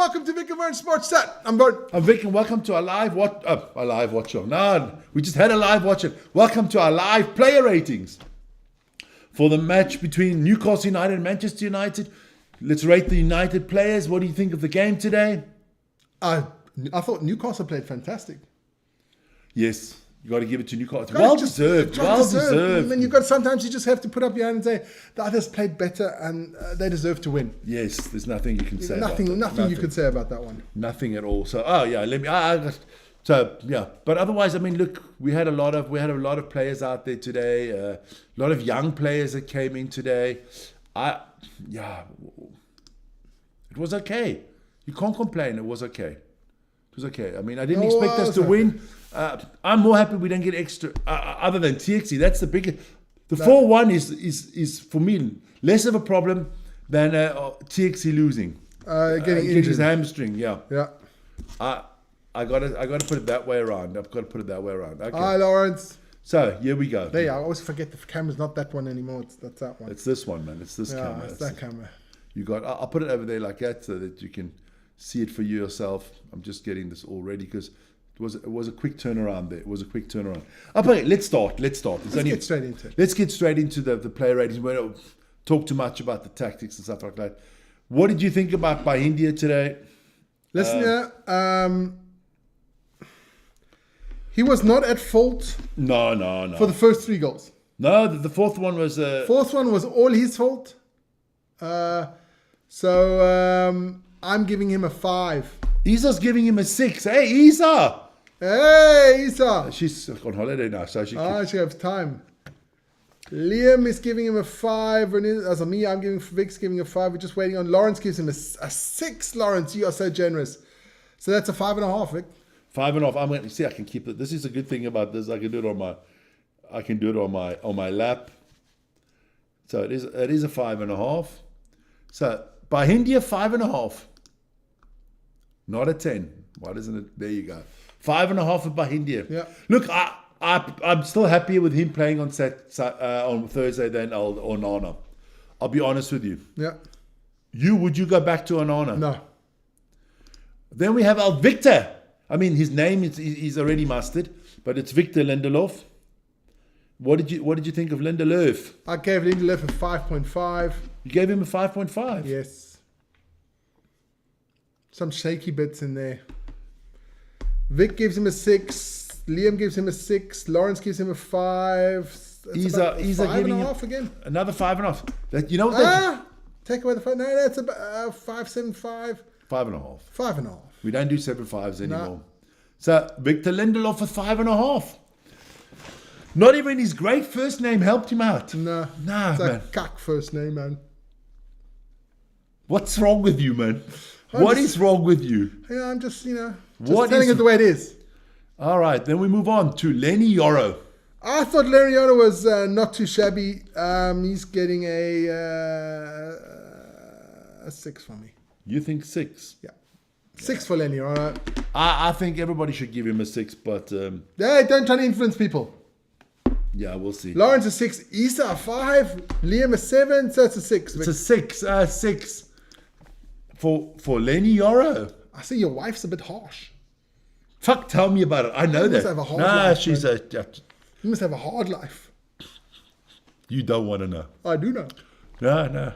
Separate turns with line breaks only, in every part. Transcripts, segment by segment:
welcome to Vic and Vern Sports Chat. I'm Vern.
I'm Vic, and welcome to our live watch show. No, we just had a live watch it. Welcome to our live player ratings for the match between Newcastle United and Manchester United. Let's rate the United players. What do you think of the game today?
I thought Newcastle played fantastic.
Yes, you got to give it to Newcastle. Well deserved.
I mean, sometimes you just have to put up your hand and say the others played better and they deserve to win.
Yes, there's nothing you can say.
Nothing you could say about that one.
Nothing at all. So, but otherwise, I mean, look, we had a lot of players out there today. A lot of young players that came in today. It was okay. You can't complain. It was okay. I mean, I didn't expect us to win. I'm more happy we didn't get extra. Other than TXE, that's the biggest. The 4-1 is for me less of a problem than TXE losing.
Getting
his hamstring. Yeah. I got to put it that way around. Okay.
Hi, Lawrence.
So here we go.
There you are. I always forget the camera's not that one anymore. That's that one.
It's this one, man. It's this camera.
It's that camera.
You got. I'll put it over there like that so that you can see it for yourself. I'm just getting this all ready because it was a quick turnaround there. Okay, let's start. Let's get straight into it. Let's get straight into the player ratings. We don't talk too much about the tactics and stuff like that. What did you think about Bahia today?
Listen here. He was not at fault.
No.
For the first 3 goals.
No, the fourth one was.
Fourth one was all his fault. So I'm giving him a 5.
Isa's giving him a 6. Hey, Isa!
Hey, Isa!
She's on holiday now, so she
has time. Liam is giving him a 5. As me, Vic's giving a 5. We're just waiting on. Lawrence gives him a 6. Lawrence, you are so generous. So that's a 5.5, Vic.
5.5. I'm going to see. I can keep it. This is a good thing about this. I can do it on my lap. So it is a 5.5. So Bahia 5.5. Not a 10. Why doesn't it? There you go. 5.5 for Bahia.
Yeah.
Look, I'm still happier with him playing on Thursday than Onana. I'll be honest with you.
Yeah.
Would you go back to Onana?
No.
Then we have Victor. I mean, his name is already mustard, but it's Victor Lindelof. What did you think of Lindelof?
I gave Lindelof a 5.5.
You gave him a 5.5?
Yes. Some shaky bits in there. Vic gives him a 6. Liam gives him a 6. Lawrence gives him a 5.
Isa giving him
again.
Another 5.5. You know
take away the 5. No, that's about 5.75.
5.5.
5.5.
We don't do 7.5s anymore. No. So Victor Lindelof for 5.5. Not even his great first name helped him out.
No,
it's
man.
A
cuck first name, man.
What's wrong with you, man? What is wrong with you?
Yeah, I'm just telling it the way it is.
All right, then we move on to Lenny Yoro.
I thought Lenny Yoro was not too shabby. He's getting a 6 for me.
You think 6?
Yeah. 6 for Lenny Yoro.
I think everybody should give him a 6, but...
Hey, don't try to influence people.
Yeah, we'll see.
Lawrence a 6, Isa a 5, Liam a 7, so it's a 6.
It's a 6. For Lenny Yoro.
I see your wife's a bit harsh.
Fuck, tell me about it. I know that.
Must have a hard life,
she's
man. You must have a hard life.
You don't want to know.
I do know.
No.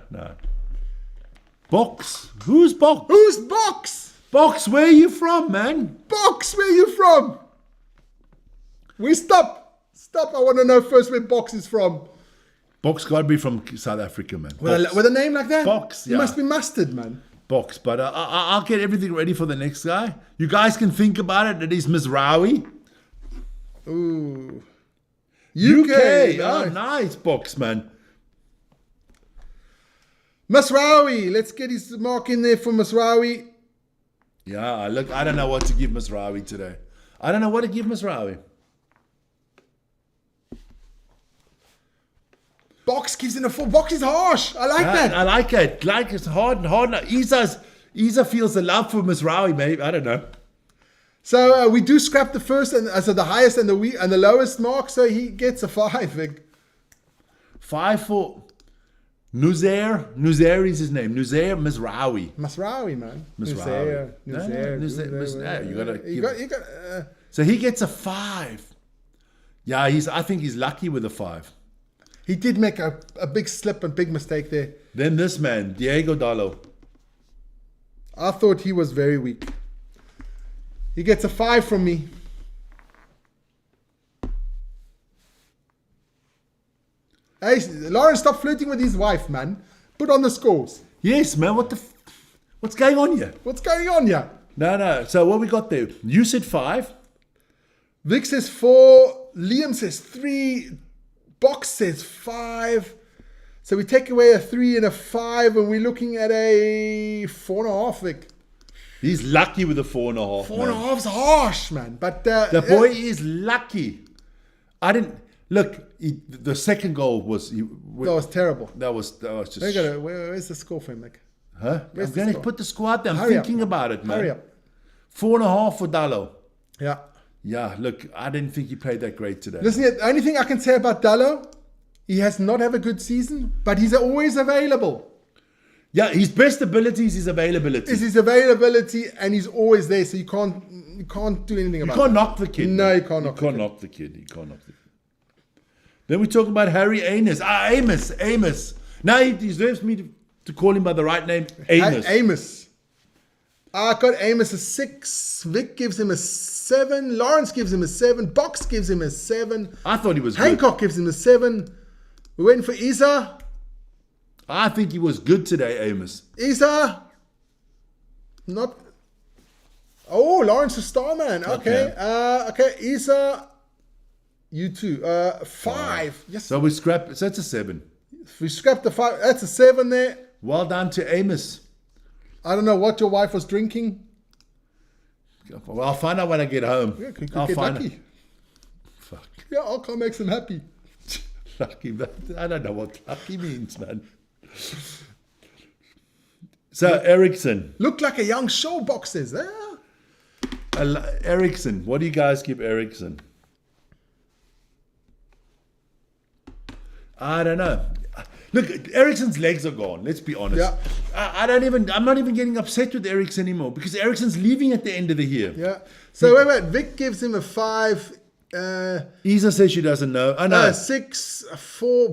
Box. Who's Box?
Who's Box?
Box, where are you from, man?
Box, where are you from? Stop. I want to know first where Box is from.
Box got to be from South Africa, man.
With a name like that?
Box, yeah.
You must be mustard, man.
Box, but I'll get everything ready for the next guy. You guys can think about it. It is Mizraoui.
Ooh.
UK. Oh, nice, Box, man.
Mizraoui. Let's get his mark in there for Mizraoui.
Yeah, look, I don't know what to give Mizraoui today.
Box gives in a 4. Box is harsh. I like that.
I like it. Like it's hard. Isa feels the love for Mizraoui, maybe. I don't know.
So we do scrap the first and the highest and the lowest mark. So he gets a 5. Vic.
5 for. Nuzair is his name. Nuzair Mizraoui.
Masraoui, man.
Mizraoui.
Nuzair.
You got. So he gets a 5. Yeah, I think he's lucky with a 5.
He did make a big slip and big mistake there.
Then this man, Diego Dallo.
I thought he was very weak. He gets a 5 from me. Hey, Lawrence, stop flirting with his wife, man. Put on the scores.
Yes, man. What's going on here?
What's going on here?
No. So what we got there? You said 5.
Vic says 4. Liam says 3. Box says 5. So we take away a 3 and a 5, and we're looking at a 4.5, Vic.
He's lucky with a 4.5.
4.5's harsh, man. But
the boy is lucky. I didn't look. The second goal was
that was terrible.
That was just.
Where's the score for him, Vic?
Huh? I'm going to put the score out there. I'm thinking about it, man.
Hurry up.
4.5 for Dallo.
Yeah.
Yeah, look, I didn't think he played that great today.
Listen, the only thing I can say about Dallo, he has not had a good season, but he's always available.
Yeah, his best ability is his availability.
Is his availability, and he's always there, so you can't do anything about it.
You can't knock the kid.
No, you can't knock
the kid. You can't knock the kid. Then we talk about Harry Amos. Amos. Now he deserves me to call him by the right name. Amos.
I got Amos a 6. Vic gives him a 7. Lawrence gives him a 7. Box gives him a 7.
I thought he was
Hancock gives him a 7. We're waiting for Isa.
I think he was good today, Amos.
Isa. Not. Oh, Lawrence is star man. Okay. Okay. Isa. You too. 5. Yes.
So we scrap. So it's a 7.
We scrapped the 5. That's a 7 there.
Well done to Amos.
I don't know what your wife was drinking.
Well, I'll find out when I get home.
Yeah, could
I'll
get
find
lucky.
Fuck.
Yeah, I'll come make them happy.
Lucky, man. I don't know what lucky means, man. So, Ericsson.
Looked like a young show, boxes.
Ericsson. What do you guys give Ericsson? I don't know. Look, Ericsson's legs are gone. Let's be honest.
Yeah.
I'm not even getting upset with Ericsson anymore because Ericsson's leaving at the end of the year.
Yeah. So wait. Vic gives him a 5.
Isa says she doesn't know. I know.
6, a 4,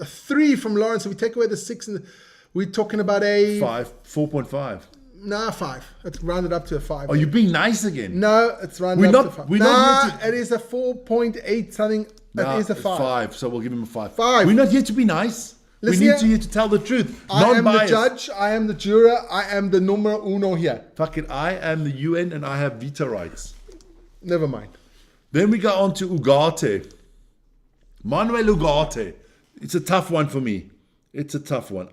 a 3 from Lawrence. So we take away the 6, and we're talking about a
4.5.
Nah, 5. It's rounded up to a 5.
Are you being nice again?
No, it's rounded up to 5. It is a 4.8 something. It is a 5.
So we'll give him a 5.
5.
We're not here to be nice.
Listen,
we need to here to tell the truth.
I am the judge. I am the juror. I am the numero uno here.
Fuck it. I am the UN and I have veto rights.
Never mind.
Then we go on to Ugarte. Manuel Ugarte. It's a tough one for me. It's a tough one.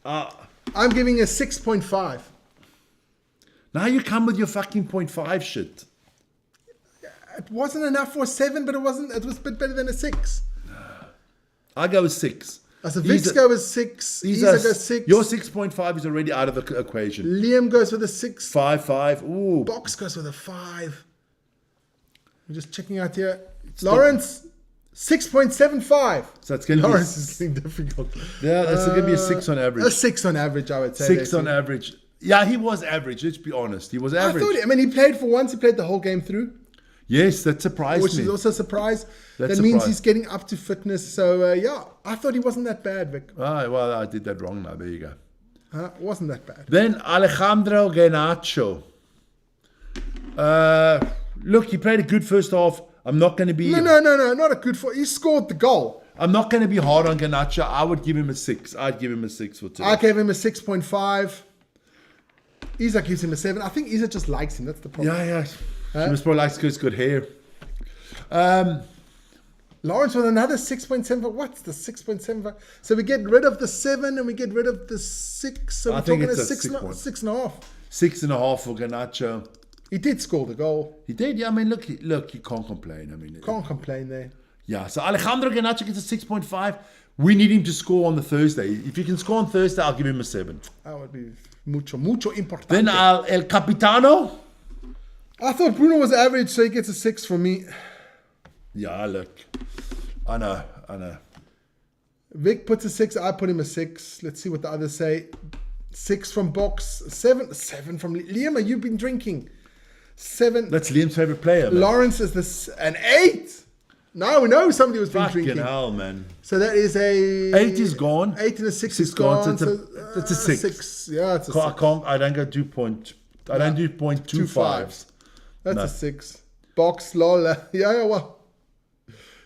I'm giving a 6.5.
Now you come with your fucking 0.5 shit.
It wasn't enough for a 7, but it was a bit better than a 6.
I go with 6.
So Vic's go with 6. Isa goes 6.
Your 6.5 is already out of the equation.
Liam goes with a 6.
5. Ooh.
Box goes with a 5. I'm just checking out here. Lawrence, 6.75.
So it's going to
Lawrence is being difficult.
Yeah, that's going to be a 6 on average.
A 6 on average, I would say.
6 on average. Yeah, he was average. Let's be honest. He was average.
He played for once. He played the whole game through.
Yes, that surprised me.
Which is also a surprise.
That
means he's getting up to fitness. So, I thought he wasn't that bad, Vic.
Well, I did that wrong now. There you go.
Wasn't that bad.
Then Alejandro Garnacho. Look, he played a good first half. I'm not going to be...
No, not a good... He scored the goal.
I'm not going to be hard on Garnacho. I would give him a 6. I'd give him a 6 for today.
I gave him a 6.5. Isa gives him a 7. I think Isa just likes him. That's the problem.
Yeah. She must probably like his good hair.
Lawrence with another 6.75. What's the 6.75? So we get rid of the 7 and we get rid of the 6. So we're talking a 6.5.
6.5 for Garnacho.
He did score the goal.
He did, yeah. I mean, look, you can't complain.
Can't complain there.
Yeah, so Alejandro Garnacho gets a 6.5. We need him to score on the Thursday. If he can score on Thursday, I'll give him a 7.
That would be mucho importante.
Then El Capitano.
I thought Bruno was average, so he gets a 6 for me.
Yeah, look. I know.
Vic puts a 6. I put him a 6. Let's see what the others say. 6 from Box. 7 from Liam. You've been drinking. 7.
That's Liam's favorite player. Man.
Lawrence is an 8. Now we know somebody was been drinking.
Fucking hell, man.
So that is a
8 is gone.
8 and a 6 is
gone.
gone.
So it's a 6.
6. Yeah, it's a 6.
I don't go 2 point. I don't do 0.25s.
That's a 6. Box, lol. Yeah, well.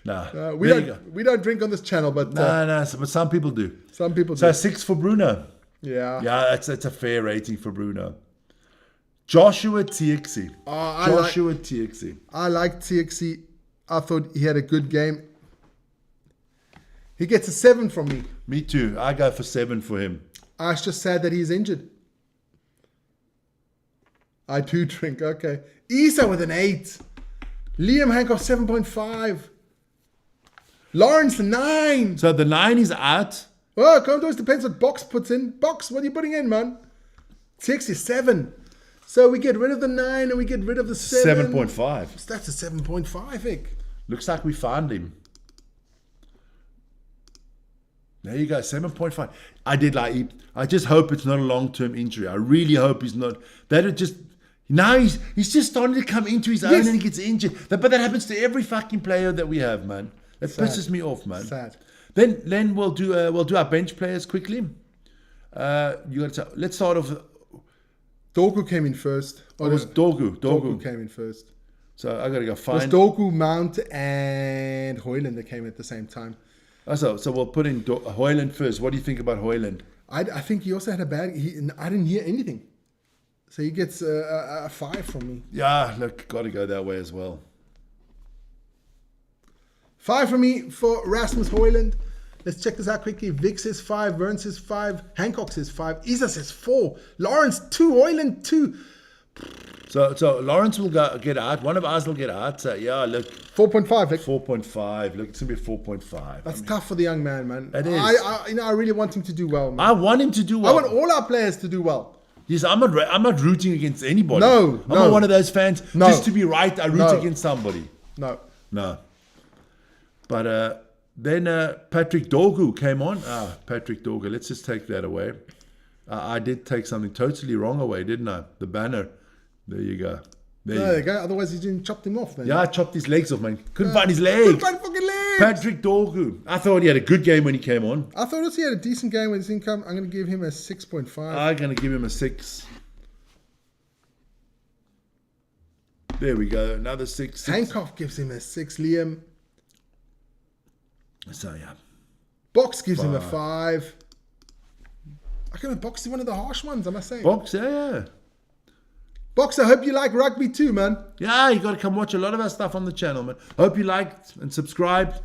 Nah.
We don't drink on this channel, but
but some people do.
Some people do.
So 6 for Bruno.
Yeah.
Yeah, that's a fair rating for Bruno. Joshua TXE. TXE.
I like TXE. I thought he had a good game. He gets a 7 from me.
Me too. I go for 7 for him.
I was just sad that he's injured. I do drink. Okay. Isa with an 8. Liam Hancock 7.5. Lawrence 9.
So the 9 is out.
Well, Condos depends what Box puts in. Box, what are you putting in, man? 6 is 7. So we get rid of the 9 and we get rid of the 7.
7.5.
That's a 7.5, Vic.
Looks like we found him. There you go, 7.5. I just hope it's not a long-term injury. I really hope he's not. Now he's just starting to come into his own and he gets injured. But that happens to every fucking player that we have, man. That pisses me off, man.
Sad.
Then we'll do our bench players quickly. Let's start off.
Dorgu came in first.
It was Dorgu.
Dorgu came in first.
So I gotta go find.
It was Dorgu, Mount, and Hoyland that came at the same time.
So we'll put in Hoyland first. What do you think about Hoyland?
I think he also had a bad. I didn't hear anything, so he gets a 5 from me.
Yeah, look, got to go that way as well.
5 from me for Rasmus Hoyland. Let's check this out quickly. Vic says 5, Vern says 5, Hancock says 5, Isa says 4, Lawrence 2, Hoyland 2.
So Lawrence will get out. One of us will get out. So yeah, look.
4.5, Vic.
4.5. Look, it's gonna be 4.5.
That's tough for the young man, man.
It is.
I really want him to do well, man.
I want him to do well.
I want all our players to do well.
Yes, I'm not rooting against anybody.
No,
I'm not one of those fans.
No.
Just to be right, I root against somebody.
No.
But then Patrick Dorgu came on. Patrick Dorgu. Let's just take that away. I did take something totally wrong away, didn't I? The banner. There you go.
There you go. Otherwise, you didn't chop him off, man.
Yeah, I chopped his legs off, man. Couldn't find his legs.
Couldn't find fucking legs.
Patrick Dorgu. I thought he had a good game when he came on.
I thought he had a decent game with his income. I'm going to give him a 6.5.
I'm going to give him a 6. There we go. Another 6.
Hancock gives him a 6. Liam.
So, yeah.
Box gives him a 5. I can Box is one of the harsh ones, I must say.
Box, yeah.
Box, I hope you like rugby too, man.
Yeah, you got to come watch a lot of our stuff on the channel, man. Hope you liked and subscribed.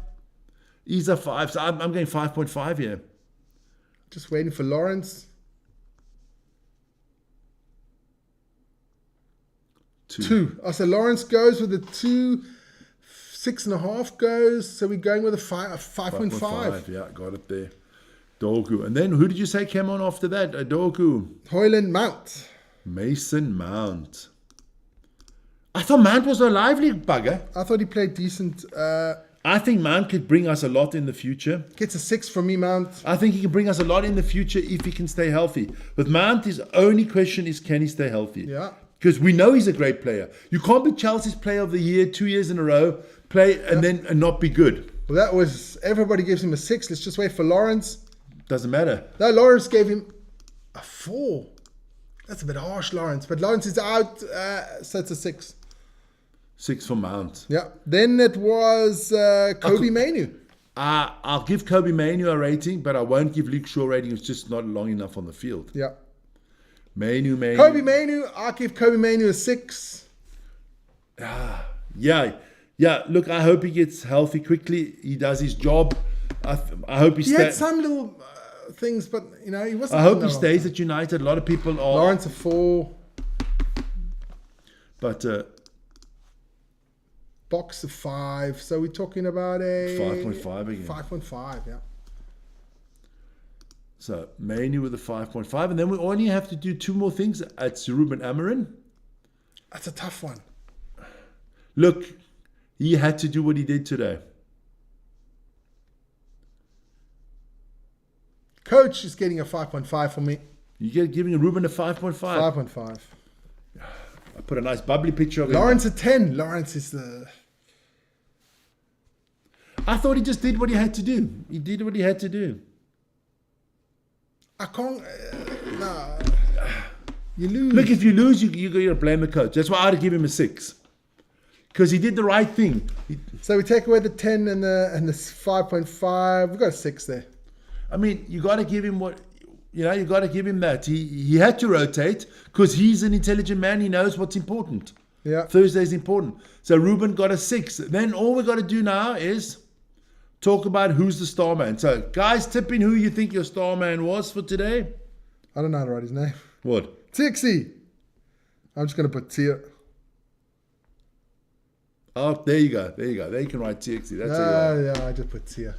He's a 5. So I'm going 5.5 here.
Just waiting for Lawrence. 2. So Lawrence goes with a 2. 6.5 goes. So we're going with a 5.5.
Yeah, got it there. Dorgu. And then who did you say came on after that? Dorgu.
Hoyland Mount.
Mason Mount. I thought Mount was a lively bugger.
I thought he played decent.
I think Mount could bring us a lot in the future.
Gets a 6 from me, Mount.
I think he can bring us a lot in the future if he can stay healthy. With Mount, his only question is, can he stay healthy?
Yeah.
Because we know he's a great player. You can't be Chelsea's player of the year 2 years in a row, and not be good.
Well, that was, everybody gives him a 6. Let's just wait for Lawrence.
Doesn't matter.
No, Lawrence gave him a 4. That's a bit harsh, Lawrence. But Lawrence is out, so it's a 6.
6 for Mount.
Yeah. Then it was Kobe Mainu.
I'll give Kobe Mainu a rating, but I won't give Luke Shaw a rating. It's just not long enough on the field.
Yeah.
Mainu.
Kobe Mainu, I'll give Kobe Mainu a 6.
Yeah. Look, I hope he gets healthy quickly. He does his job. I hope
he had some little things, but he wasn't.
I hope he stays at United. A lot of people are.
Lawrence a 4.
But
Box a 5. So we're talking about a
5.5 again.
5.5, yeah.
So Mainu with a 5.5, and then we only have to do 2 more things at Ruben Amorim.
That's a tough one.
Look, he had to do what he did today.
Coach is getting a 5.5 for me.
You're giving Ruben a 5.5.
5.5.
I put a nice bubbly picture of him.
Lawrence a 10. Lawrence is the...
I thought he just did what he had to do. He did what he had to do.
I can't... nah. You lose.
Look, if you lose, you're going to blame the coach. That's why I'd give him a 6. Because he did the right thing.
So we take away the 10 and the 5.5. We've got a 6 there.
I mean, you got to give him what... You know, you got to give him that. He had to rotate because he's an intelligent man. He knows what's important.
Yeah.
Thursday's important. So Ruben got a 6. Then all we got to do now is talk about who's the star man. So guys, tip in who you think your star man was for today.
I don't know how to write his name.
What?
Tixie. I'm just going to put Tia.
Oh, there you go. There you can write TXC. That's it.
Yeah, I just put Tia.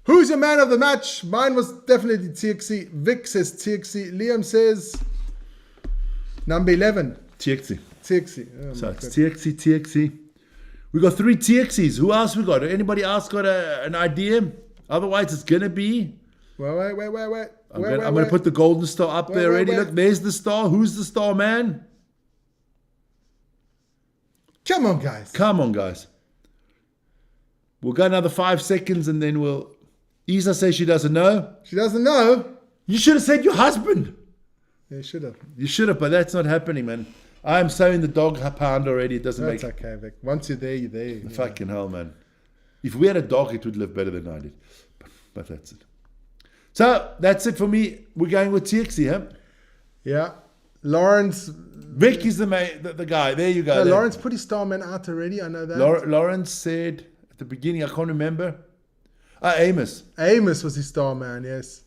Who's your man of the match? Mine was definitely TXC. Vic says TXC. Liam says number 11.
TXC.
TXC. Oh,
so it's TXC. We got 3 TXCs. Who else we got? Anybody else got an idea? Otherwise, it's going to be...
Well, wait.
I'm going to put the golden star up there already.
Wait.
Look, there's the star. Who's the star man?
Come on, guys.
We'll go another 5 seconds and then we'll... Isa says she doesn't know.
She doesn't know?
You should have said your husband.
Yeah, you should have.
You should have, but that's not happening, man. I'm so in the dog pound already. It doesn't make...
That's okay, Vic. Once you're there, you're there.
Fucking hell, man. If we had a dog, it would live better than I did. But that's it. So, that's it for me. We're going with TXC, huh?
Yeah. Lawrence...
Vic is the guy. There you go.
No, Lawrence put his star man out already. I know that.
Lawrence said at the beginning, I can't remember. Amos.
Amos was his star man, yes.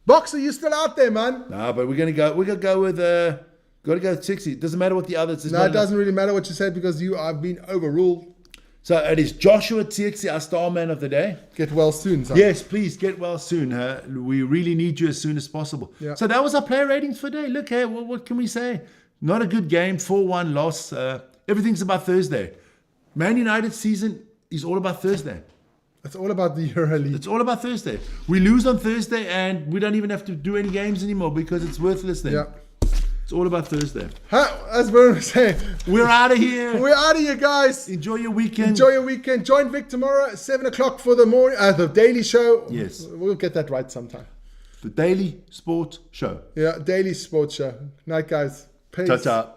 Boxer, you still out there, man?
No, but we're gonna go with got to go with 60. It doesn't matter what the others.
No, it doesn't really matter what you said because I've been overruled.
So it is Joshua TXC, our star man of the day.
Get well soon, son.
Yes, please get well soon. We really need you as soon as possible.
Yeah.
So that was our player ratings for today. Look, what can we say? Not a good game, 4-1 loss. Everything's about Thursday. Man United season is all about Thursday.
It's all about the EuroLeague.
It's all about Thursday. We lose on Thursday and we don't even have to do any games anymore because it's worthless then.
Yeah.
It's all about Thursday.
As Bruno was saying,
we're out of here.
We're out of here, guys.
Enjoy your weekend.
Join Vic tomorrow at 7 o'clock for the morning, the Daily Show.
Yes.
We'll get that right sometime.
The Daily Sport Show.
Yeah, Daily Sports Show. Night, guys. Peace.
Ta-ta.